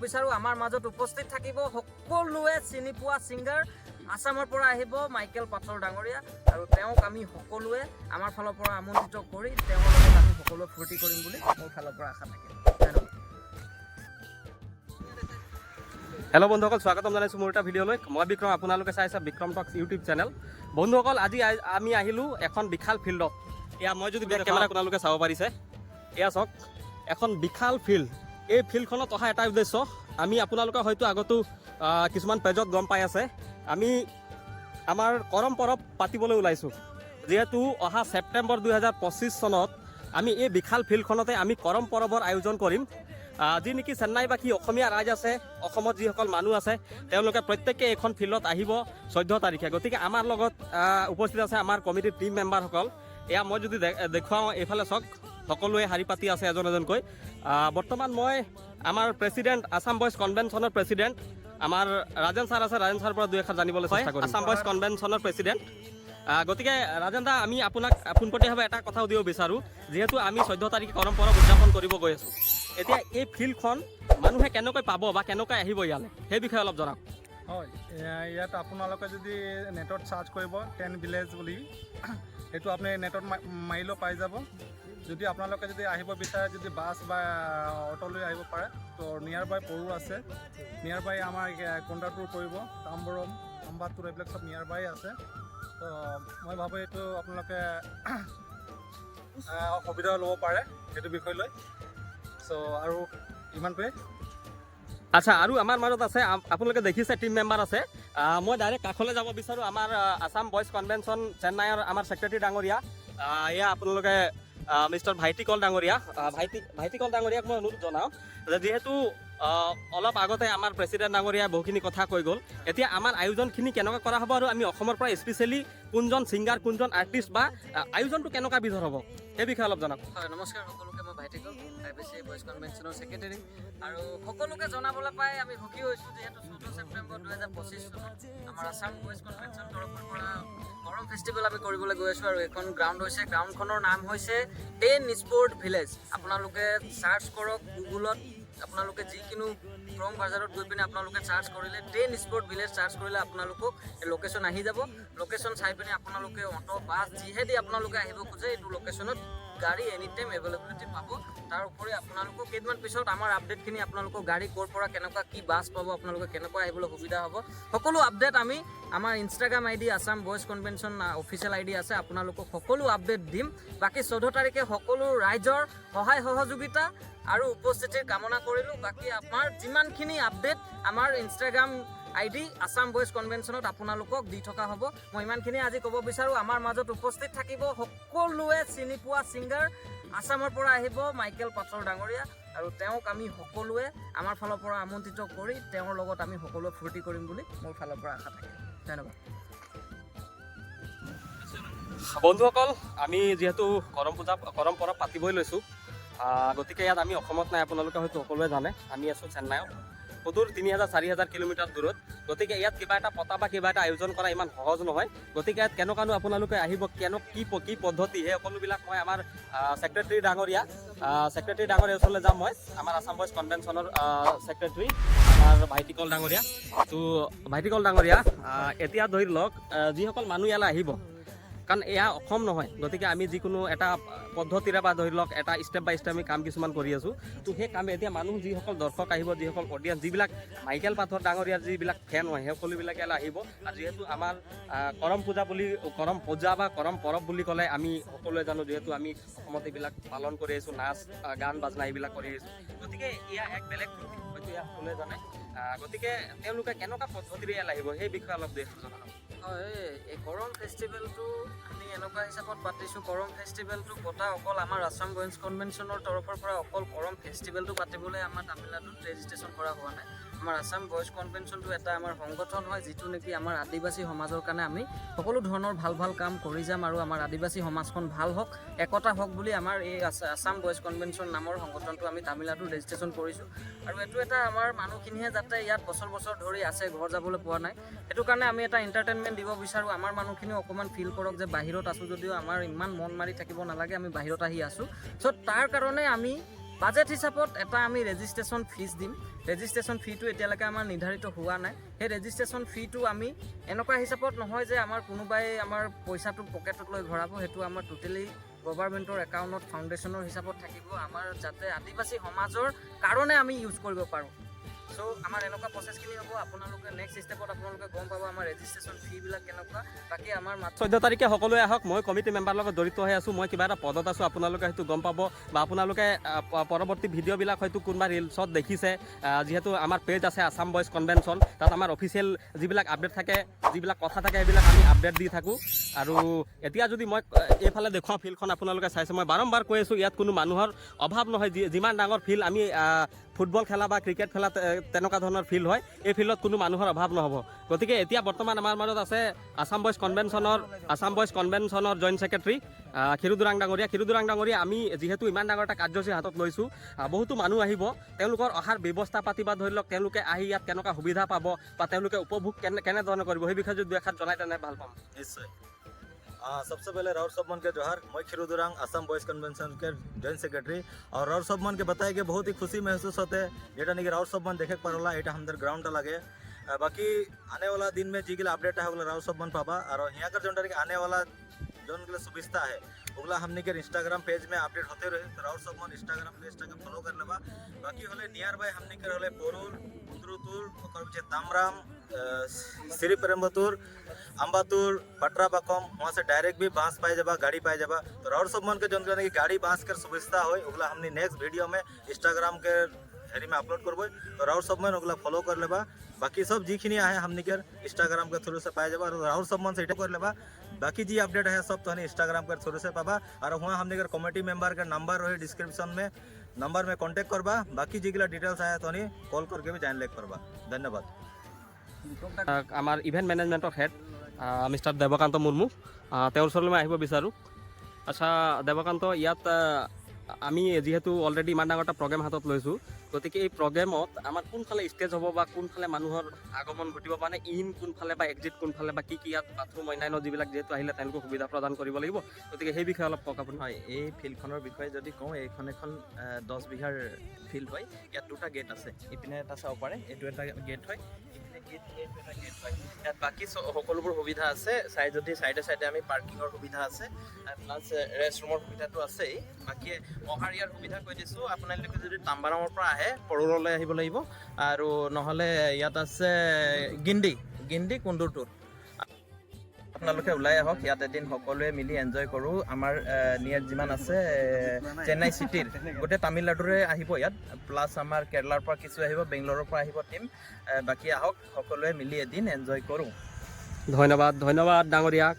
বিচাৰো আমাৰ মাজত উপস্থিত থাকিব সকলোৱে চিনি পোৱা সিংগাৰ আসামৰ পৰা আহিব মাইকেল পাথৰ ডাঙৰীয়া আৰু তেওঁক আমি সকলোৱে আমাৰ ফালৰ পৰা আমন্ত্ৰিত কৰি তেওঁৰ লগত আমি সকলোৱে ফূৰ্তি কৰিম বুলি মোৰ ফালৰ পৰা আশা থাকিল। ধন্যবাদ। হেল্ল' বন্ধুসকল, স্বাগতম জনাইছোঁ মোৰ এটা ভিডিঅ'লৈ। মই বিক্ৰম, আপোনালোকে চাইছে বিক্ৰম টক্স ইউটিউব চেনেল। বন্ধুসকল, আজি আমি আহিলোঁ এখন বিশাল ফিল্ডত। এয়া মই যদি বেক কেমেৰা আপোনালোকে চাব পাৰিছে, এয়া চাওক এখন বিশাল ফিল্ড। এই ফিল্ডখনত অহা এটা উদ্দেশ্য, আমি আপোনালোকে হয়তো আগতো কিছুমান পেজত গম পাই আছে, আমি আমাৰ কৰম পৰৱ পাতিবলৈ ওলাইছোঁ। যিহেতু অহা ছেপ্টেম্বৰ 2025 চনত আমি এই বিশাল ফিল্ডখনতে আমি কৰম পৰৱৰ আয়োজন কৰিম। যি নেকি চেন্নাইবাসী অসমীয়া ৰাইজ আছে, অসমত যিসকল মানুহ আছে, তেওঁলোকে প্ৰত্যেকে এইখন ফিল্ডত আহিব 14 তাৰিখে। গতিকে আমাৰ লগত উপস্থিত আছে আমাৰ কমিটিৰ টিম মেম্বাৰসকল। এয়া মই যদি দেখুৱাওঁ, এইফালে চাওক সকলোৱে শাৰী পাতি আছে এজন এজনকৈ। বৰ্তমান মই আমাৰ প্ৰেচিডেণ্ট, আছাম বইজ কনভেনশ্যনৰ প্ৰেচিডেণ্ট আমাৰ ৰাজেন ছাৰ আছে, ৰাজেন ছাৰৰ পৰা দুই এষাৰ জানিবলৈ চেষ্টা কৰিম। আছাম বইজ কনভেনশ্যনৰ প্ৰেচিডেণ্ট। গতিকে ৰাজেন দা, আমি আপোনাক পোনপটীয়াভাৱে এটা কথা সুধিব বিচাৰোঁ, যিহেতু আমি 14 তাৰিখে কৰম পৰৱ উদযাপন কৰিব গৈ আছোঁ, এতিয়া এই ফিল্ডখন মানুহে কেনেকৈ পাব বা কেনেকৈ আহিব ইয়ালৈ, সেই বিষয়ে অলপ জনাওক। হয়, ইয়াত আপোনালোকে যদি নেটত চাৰ্চ কৰিব 10 ভিলেজ বুলি, সেইটো আপুনি নেটত মাৰিলেও পাই যাব। যদি আপোনালোকে যদি আহিব বিচাৰে, যদি বাছ বা অ'টোলৈ আহিব পাৰে, তো নিয়াৰ বাই পৰুৰ আছে, নিয়াৰ বাই আমাৰ কণ্ডাটোৰ পৰিব, তাম্বৰম, আম্বাটোৰ, এইবিলাক চব নিয়াৰ বাই আছে। তো মই ভাবোঁ এইটো আপোনালোকে সুবিধা ল'ব পাৰে সেইটো বিষয় লৈ। চ' আৰু ইমানটোৱে। আচ্ছা, আৰু আমাৰ মাজত আছে, আপোনালোকে দেখিছে টিম মেম্বাৰ আছে। মই ডাইৰেক্ট কাষলৈ যাব বিচাৰোঁ। আমাৰ আছাম বইজ কনভেনশ্যন চেন্নাইৰ আমাৰ ছেক্ৰেটাৰী ডাঙৰীয়া, এয়া আপোনালোকে মিষ্টাৰ ভাইটিকল ডাঙৰীয়া। ভাইটিকল ডাঙৰীয়াক মই অনুৰোধ জনাওঁ যে যিহেতু অলপ আগতে আমাৰ প্ৰেচিডেণ্ট ডাঙৰীয়াই বহুখিনি কথা কৈ গ'ল, এতিয়া আমাৰ আয়োজনখিনি কেনেকৈ কৰা হ'ব আৰু আমি অসমৰ পৰা স্পেচিয়েলি কোনজন ছিংগাৰ, কোনজন আৰ্টিষ্ট বা আয়োজনটো কেনেকুৱা বিধৰ হ'ব, সেই বিষয়ে অলপ জনাওক। হয়, নমস্কাৰ সকলোকে। মই ভাইটিকল, IBC বইজ কনভেনশ্যনৰ ছেক্ৰেটাৰী। আৰু সকলোকে জনাবলৈ পাই আমি সুখী হৈছোঁ, যিহেতু 14 ছেপ্টেম্বৰ 2025 চনত আমাৰ আছাম বইজ কনভেনশ্যন তৰফৰ পৰা কৰম ফেষ্টিভেল আমি কৰিবলৈ গৈ আছোঁ। আৰু এইখন গ্ৰাউণ্ড হৈছে, গ্ৰাউণ্ডখনৰ নাম হৈছে 10 স্পৰ্ট ভিলেজ। আপোনালোকে চাৰ্চ কৰক গুগলত, আপোনালোকে যিকোনো ক্ৰম বাজাৰত গৈ পিনে আপোনালোকে চাৰ্চ কৰিলে 10 স্পৰ্ট ভিলেজ চাৰ্চ কৰিলে আপোনালোকক লোকেশ্যন আহি যাব। লোকেশ্যন চাই পিনে আপোনালোকে অটো, বাছ যিহেদি আপোনালোকে আহিব খোজে, এইটো লোকেশ্যনত গাড়ী এনি টাইম এভেইলেবিলিটি পাব। তাৰ উপৰি আপোনালোকক কেইদিনমান পিছত আমাৰ আপডেটখিনি, আপোনালোকক গাড়ী ক'ৰ পৰা কেনেকুৱা কি বাছ পাব, আপোনালোকে কেনেকুৱা আহিবলৈ সুবিধা হ'ব, সকলো আপডেট আমি আমাৰ Instagram ID Assam boys convention official ID আছে, আপোনালোকক সকলো আপডেট দিম। বাকী 14 তাৰিখে সকলো ৰাইজৰ সহায় সহযোগিতা আৰু উপস্থিতিৰ কামনা কৰিলোঁ। বাকী আমাৰ যিমানখিনি আপডেট আমাৰ ইনষ্টাগ্ৰাম ID আছাম বইজ কনভেনশ্যনত আপোনালোকক দি থকা হ'ব। মই ইমানখিনি আজি ক'ব বিচাৰোঁ। আমাৰ মাজত উপস্থিত থাকিব সকলোৱে চিনি পোৱা ছিংগাৰ আসামৰ পৰা আহিব মাইকেল পাথৰ ডাঙৰীয়া, আৰু তেওঁক আমি সকলোৱে আমাৰ ফালৰ পৰা আমন্ত্ৰিত কৰি তেওঁৰ লগত আমি সকলোৱে ফূৰ্তি কৰিম বুলি মোৰ ফালৰ পৰা আশা থাকে। ধন্যবাদ। বন্ধুসকল, আমি যিহেতু কৰম পৰৱ পাতিবই লৈছোঁ, গতিকে ইয়াত আমি অসমত নাই, আপোনালোকে হয়তো সকলোৱে জানে। আমি আছোঁ চেন্নাইত, সুদূৰ 3000-4000 কিলোমিটাৰ দূৰত। গতিকে ইয়াত কিবা এটা পতা বা কিবা এটা আয়োজন কৰা ইমান সহজ নহয়। গতিকে ইয়াত কেনেকুৱানো আপোনালোকে আহিব, কি পদ্ধতি, সেই সকলোবিলাক মই আমাৰ ছেক্ৰেটাৰী ডাঙৰীয়াৰ ওচৰলৈ যাম। মই আমাৰ আছাম বইজ কনভেনশ্যনৰ ছেক্ৰেটাৰী আমাৰ ভাইটিকল ডাঙৰীয়া। তো ভাইটিকল ডাঙৰীয়া, এতিয়া ধৰি লওক যিসকল মানুহ ইয়ালৈ আহিব, কাৰণ এয়া অসম নহয়, গতিকে আমি যিকোনো এটা পদ্ধতিৰে বা ধৰি লওক এটা ষ্টেপ বাই ষ্টেপ আমি কাম কিছুমান কৰি আছোঁ। তো সেই কাম এতিয়া মানুহ যিসকল দৰ্শক আহিব, যিসকল অডিয়েঞ্চ, যিবিলাক মাইকেল পাথৰ ডাঙৰীয়াৰ যিবিলাক ফেন হয়, সেই সকলোবিলাকে ইয়ালৈ আহিব। আৰু যিহেতু আমাৰ কৰম পূজা বা কৰম পৰৱ বুলি ক'লে আমি সকলোৱে জানো, যিহেতু আমি অসমত এইবিলাক পালন কৰি আহিছোঁ, নাচ গান বাজনা এইবিলাক কৰি আহিছোঁ। গতিকে এয়া এক বেলেগ ফূৰ্তি, হয়তো এয়া সকলোৱে জানে। গতিকে তেওঁলোকে কেনেকুৱা পদ্ধতিৰে ইয়ালৈ আহিব, সেই বিষয়ে অলপ জনাব। হয়, এই কৰম ফেষ্টিভেলটো আমি এনেকুৱা হিচাপত পাতিছোঁ, কৰম ফেষ্টিভেলটো পতা অকল আমাৰ আছাম বইজ কনভেনশ্যনৰ তৰফৰ পৰা অকল কৰম ফেষ্টিভেলটো পাতিবলৈ আমাৰ তামিলনাডুত ৰেজিষ্ট্ৰেশ্যন কৰা হোৱা নাই। আমাৰ আছাম বইজ কনভেনশ্যনটো এটা আমাৰ সংগঠন হয়, যিটো নেকি আমাৰ আদিবাসী সমাজৰ কাৰণে আমি সকলো ধৰণৰ ভাল কাম কৰি যাম, আৰু আমাৰ আদিবাসী সমাজখন ভাল হওক, একতা হওক বুলি আমাৰ এই আছাম বইজ কনভেনশ্যন নামৰ সংগঠনটো আমি তামিলনাডুত ৰেজিষ্ট্ৰেশ্যন কৰিছোঁ। আৰু এইটো এটা আমাৰ মানুহখিনিয়ে যাতে ইয়াত বছৰ ধৰি আছে, ঘৰ যাবলৈ পোৱা নাই, সেইটো কাৰণে আমি এটা এণ্টাৰটেইনমেণ্ট দিব বিচাৰোঁ। আমাৰ মানুহখিনিও অকণমান ফিল কৰক যে বাহিৰত আছোঁ যদিও আমাৰ ইমান মন মাৰি থাকিব নালাগে, আমি বাহিৰত আহি আছোঁ। চ' তাৰ কাৰণে আমি বাজেট হিচাপত এটা আমি ৰেজিষ্ট্ৰেশ্যন ফিজ দিম। ৰেজিষ্ট্ৰেশ্যন ফিটো এতিয়ালৈকে আমাৰ নিৰ্ধাৰিত হোৱা নাই। সেই ৰেজিষ্ট্ৰেশ্যন ফিটো আমি এনেকুৱা হিচাপত নহয় যে আমাৰ কোনোবাই আমাৰ পইচাটো পকেটত লৈ ভৰাব, সেইটো আমাৰ টোটেলি গভৰ্ণমেণ্টৰ একাউণ্টত ফাউণ্ডেশ্যনৰ হিচাপত থাকিব, আমাৰ যাতে আদিবাসী সমাজৰ কাৰণে আমি ইউজ কৰিব পাৰোঁ। চ' আমাৰ এনেকুৱা প্ৰচেছখিনি হ'ব। আপোনালোকে নেক্সট ষ্টেপত আপোনালোকে গম পাব আমাৰ ৰেজিষ্ট্ৰেশ্যন ফিবিলাক কেনেকুৱা। বাকী আমাৰ 14 তাৰিখে সকলোৱে আহক। মই কমিটি মেম্বাৰৰ লগত জড়িত হৈ আছোঁ, মই কিবা এটা পদত আছোঁ, আপোনালোকে সেইটো গম পাব বা আপোনালোকে পৰৱৰ্তী ভিডিঅ'বিলাক হয়তো কোনোবা ৰিলছত দেখিছে। যিহেতু আমাৰ পেজ আছে আছাম বইজ কনভেনশ্যন, তাত আমাৰ অফিচিয়েল যিবিলাক আপডেট থাকে, যিবিলাক কথা থাকে, সেইবিলাক আমি আপডেট দি থাকোঁ। আৰু এতিয়া যদি মই এইফালে দেখুৱাওঁ ফিল্ডখন, আপোনালোকে চাইছে, মই বাৰম্বাৰ কৈ আছোঁ ইয়াত কোনো মানুহৰ অভাৱ নহয়। যিমান ডাঙৰ ফিল্ড, আমি ফুটবল খেলা বা ক্ৰিকেট খেলা তেনেকুৱা ধৰণৰ ফিল্ড হয়, এই ফিল্ডত কোনো মানুহৰ অভাৱ নহ'ব। গতিকে এতিয়া বৰ্তমান আমাৰ মাজত আছে আছাম বইজ কনভেনশ্যনৰ জইণ্ট ছেক্ৰেটাৰী ক্ষীৰোদৰাং ডাঙৰীয়া। ক্ষীৰোদৰাং ডাঙৰীয়া, আমি যিহেতু ইমান ডাঙৰ এটা কাৰ্যসূচী হাতত লৈছোঁ, বহুতো মানুহ আহিব, তেওঁলোকৰ অহাৰ ব্যৱস্থা পাতি বা ধৰি লওক তেওঁলোকে আহি ইয়াত কেনেকুৱা সুবিধা পাব বা তেওঁলোকে উপভোগ কেনেধৰণে কৰিব, সেই বিষয়ে যদি দুই এষাৰ জনাই তেনে ভাল পাম। নিশ্চয়। सबसे पहले राउर सब मन के जोहार। मैं खीरोदरांग असम बॉयज कन्वेंशन के जॉइंट सेक्रेटरी। और राउर सब मन के बताए कि बहुत ही खुशी महसूस होते जेटा नहीं राउर सब मन देखे पारला एटा हमदर ग्राउंड लगे। बाकी आने वाला दिन में जी के अपडेट है राउर सब मन पाबा। और यहाँ कर जो आने वाला जो सुविधा है ओगला हमने के इंस्टाग्राम पेज में अपडेट होते रहे, तो राउर सब मन इंस्टाग्राम पेज के फॉलो कर लेबा। बाकी होले नियर बाय हमने के होले पोरुल, कुंद्रुतुर, ओकर पीछे तामराम, श्री प्रेमबतुर, अम्बातुर, पटरापाकम, वहाँ से डायरेक्ट भी बांस पाए जाबा, गाड़ी पाए जाबा। तो राउर सब मन के जो की गाड़ी बांस कर सुविधा हो ओगला हमने नेक्स्ट वीडियो में इंस्टाग्राम के हेरी में अपलोड करबो। तो राउर सब मन ओगला फॉलो कर लेबा। बाकी सब जिखिनी है हमने के इंस्टाग्राम के थ्रू से पाए जाबा। राउर सब मन से कर लेबा। बाकी जी अपडेट है सब तो इंस्टाग्राम के थ्रू से पाबा। और वहाँ हमने के कमिटी मेंबर का नंबर रहे डिस्क्रिप्शन में, नंबर में कांटेक्ट करबा। बाकी जी डिटेल्स आया तो कॉल करके भी जान ले करबा। धन्यवाद। আমাৰ ইভেণ্ট মেনেজমেণ্টৰ হেড মিষ্টাৰ দেৱকান্ত মুৰ্মু, তেওঁৰ ওচৰলৈ মই আহিব বিচাৰোঁ। আচ্ছা দেৱকান্ত, ইয়াত আমি যিহেতু অলৰেডি ইমান ডাঙৰ এটা প্ৰগ্ৰেম হাতত লৈছোঁ, গতিকে এই প্ৰগ্ৰেমত আমাৰ কোনফালে ষ্টেজ হ'ব বা কোনফালে মানুহৰ আগমন ঘটিব, মানে ইন কোনফালে বা এক্সিট কোনফালে বা কি ইয়াত বাথৰুম অন্যান্য যিবিলাক যিহেতু আহিলে তেওঁলোকক সুবিধা প্ৰদান কৰিব লাগিব, গতিকে সেই বিষয়ে অলপ কওক আপুনি। হয়, এই ফিল্ডখনৰ বিষয়ে যদি কওঁ, এইখন এখন 10 বিঘাৰ ফিল্ড হয়। ইয়াত দুটা গেট আছে, ইপিনে এটা চাব পাৰে, এইটো এটা গেট হয়, ইপিনে এইটো এটা গেট হয়। ইয়াত বাকী সকলোবোৰ সুবিধা আছে। যদি চাইডে চাইডে আমি পাৰ্কিঙৰ সুবিধা আছে, প্লাছ ৰেষ্টৰুমৰ সুবিধাটো আছেই। বাকী অহাৰ ইয়াৰ সুবিধা কৈ দিছোঁ, আপোনালোকে যদি তাম্বাৰামৰ পৰা আহে পৰুৰলৈ আহিব লাগিব, আৰু নহ'লে ইয়াত আছে গিণ্ডি কুন্দুৰটোৰ। আপোনালোকে ওলাই আহক, ইয়াত এদিন সকলোৱে মিলি এনজয় কৰোঁ। আমাৰ নিয়াৰ যিমান আছে চেন্নাই চিটিৰ গোটেই তামিলনাডুৰে আহিব ইয়াত, প্লাছ আমাৰ কেৰেলাৰ পৰা কিছু আহিব, বেংগলোৰৰ পৰা আহিব টিম। বাকী আহক সকলোৱে মিলি এদিন এনজয় কৰোঁ। ধন্যবাদ ডাঙৰীয়াক।